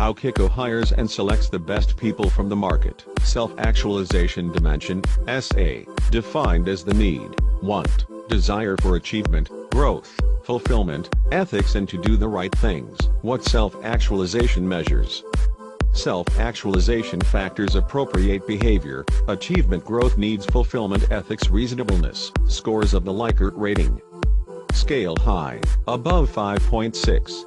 How Kiko hires and selects the best people from the market. Self-actualization dimension, SA, defined as the need, want, desire for achievement, growth, fulfillment, ethics and to do the right things. What self-actualization measures? Self-actualization factors: appropriate behavior, achievement, growth, needs, fulfillment, ethics, reasonableness. Scores of the Likert rating. Scale: high, above 5.6.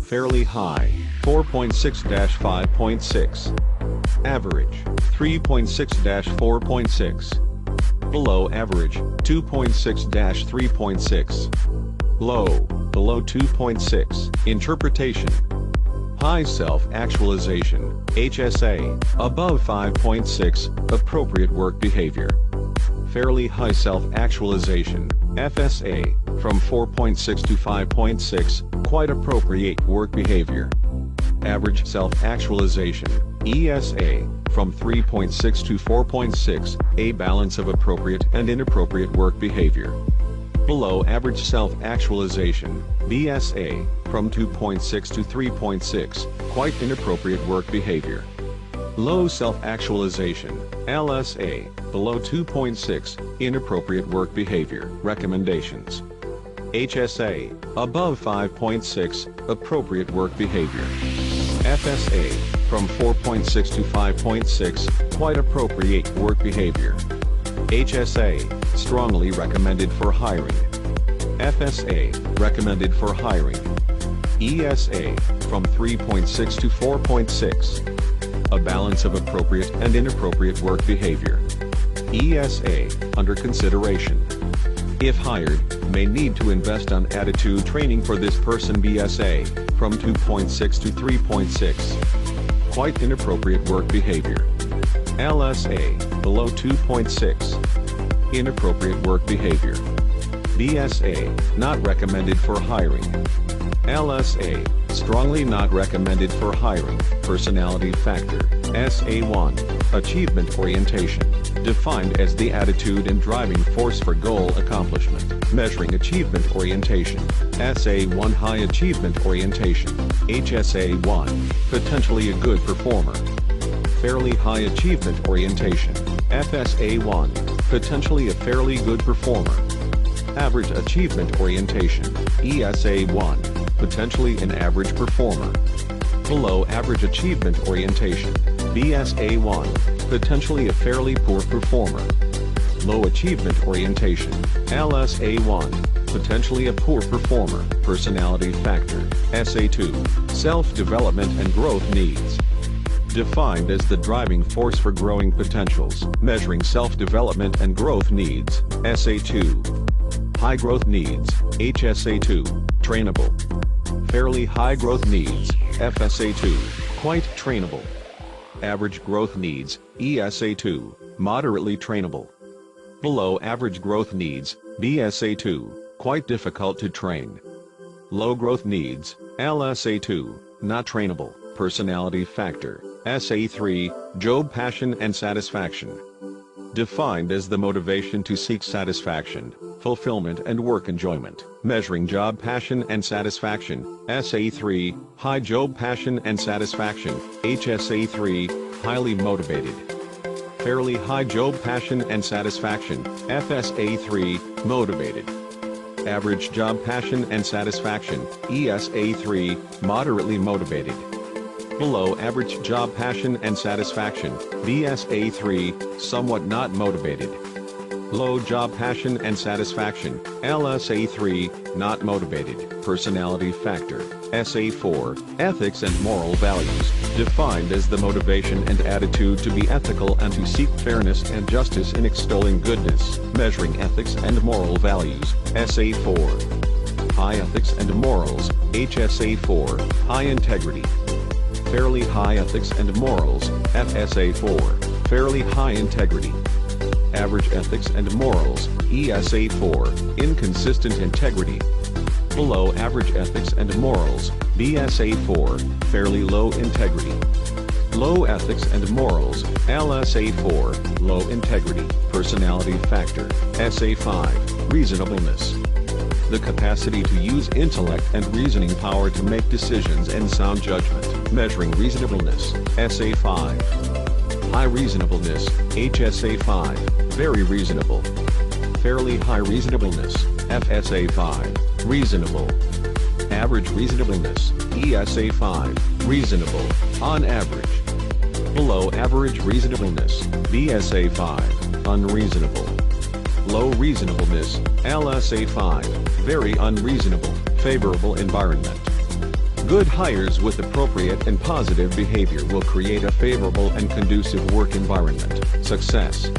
Fairly high, 4.6-5.6. Average, 3.6-4.6. Below average, 2.6-3.6. Low, below 2.6. Interpretation: high self-actualization, HSA, above 5.6, appropriate work behavior. Fairly high self-actualization, FSA, from 4.6 to 5.6, quite appropriate work behavior. Average self-actualization, ESA, from 3.6 to 4.6, a balance of appropriate and inappropriate work behavior. Below average self-actualization, BSA, from 2.6 to 3.6, quite inappropriate work behavior. Low self-actualization, LSA, below 2.6, inappropriate work behavior. Recommendations: HSA, above 5.6, appropriate work behavior. FSA, from 4.6 to 5.6, quite appropriate work behavior. HSA, strongly recommended for hiring. FSA, recommended for hiring. ESA, from 3.6 to 4.6. A balance of appropriate and inappropriate work behavior. ESA, under consideration. If hired, may need to invest on attitude training for this person. BSA, from 2.6 to 3.6. Quite inappropriate work behavior. LSA, below 2.6. Inappropriate work behavior. BSA, not recommended for hiring. LSA, strongly not recommended for hiring. Personality factor, SA1, achievement orientation, defined as the attitude and driving force for goal accomplishment. Measuring achievement orientation, SA1, high achievement orientation. HSA1, potentially a good performer. Fairly high achievement orientation, FSA1, potentially a fairly good performer. Average achievement orientation, ESA1, potentially an average performer. Below average achievement orientation, BSA1, potentially a fairly poor performer. Low achievement orientation, LSA1, potentially a poor performer. Personality factor, SA2, self-development and growth needs. Defined as the driving force for growing potentials. Measuring self-development and growth needs, SA2. High growth needs, HSA2, trainable. Fairly high growth needs, FSA2, quite trainable. Average growth needs, ESA2, moderately trainable. Below average growth needs, BSA2, quite difficult to train. Low growth needs, LSA2, not trainable. Personality factor, SA3, job passion and satisfaction. Defined as the motivation to seek satisfaction, fulfillment and work enjoyment. Measuring job passion and satisfaction, SA3, high job passion and satisfaction. HSA3, highly motivated. Fairly high job passion and satisfaction, FSA3, motivated. Average job passion and satisfaction, ESA3, moderately motivated. Below average job passion and satisfaction, BSA3, somewhat not motivated. Low job passion and satisfaction, LSA3, not motivated. Personality factor, SA4, ethics and moral values, defined as the motivation and attitude to be ethical and to seek fairness and justice in extolling goodness. Measuring ethics and moral values, SA4. High ethics and morals, HSA4, high integrity. Fairly high ethics and morals, FSA4, fairly high integrity. Average ethics and morals, ESA4, inconsistent integrity. Below average ethics and morals, BSA4, fairly low integrity. Low ethics and morals, LSA4, low integrity. Personality factor, SA5, reasonableness. The capacity to use intellect and reasoning power to make decisions and sound judgment. Measuring reasonableness, SA5. High reasonableness, HSA5, very reasonable. Fairly high reasonableness, FSA5, reasonable. Average reasonableness, ESA5, reasonable, on average. Below average reasonableness, BSA5, unreasonable. Low reasonableness, LSA5, very unreasonable, favorable environment. Good hires with appropriate and positive behavior will create a favorable and conducive work environment. Success.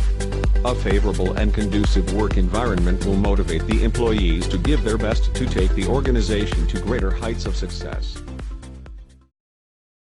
A favorable and conducive work environment will motivate the employees to give their best to take the organization to greater heights of success.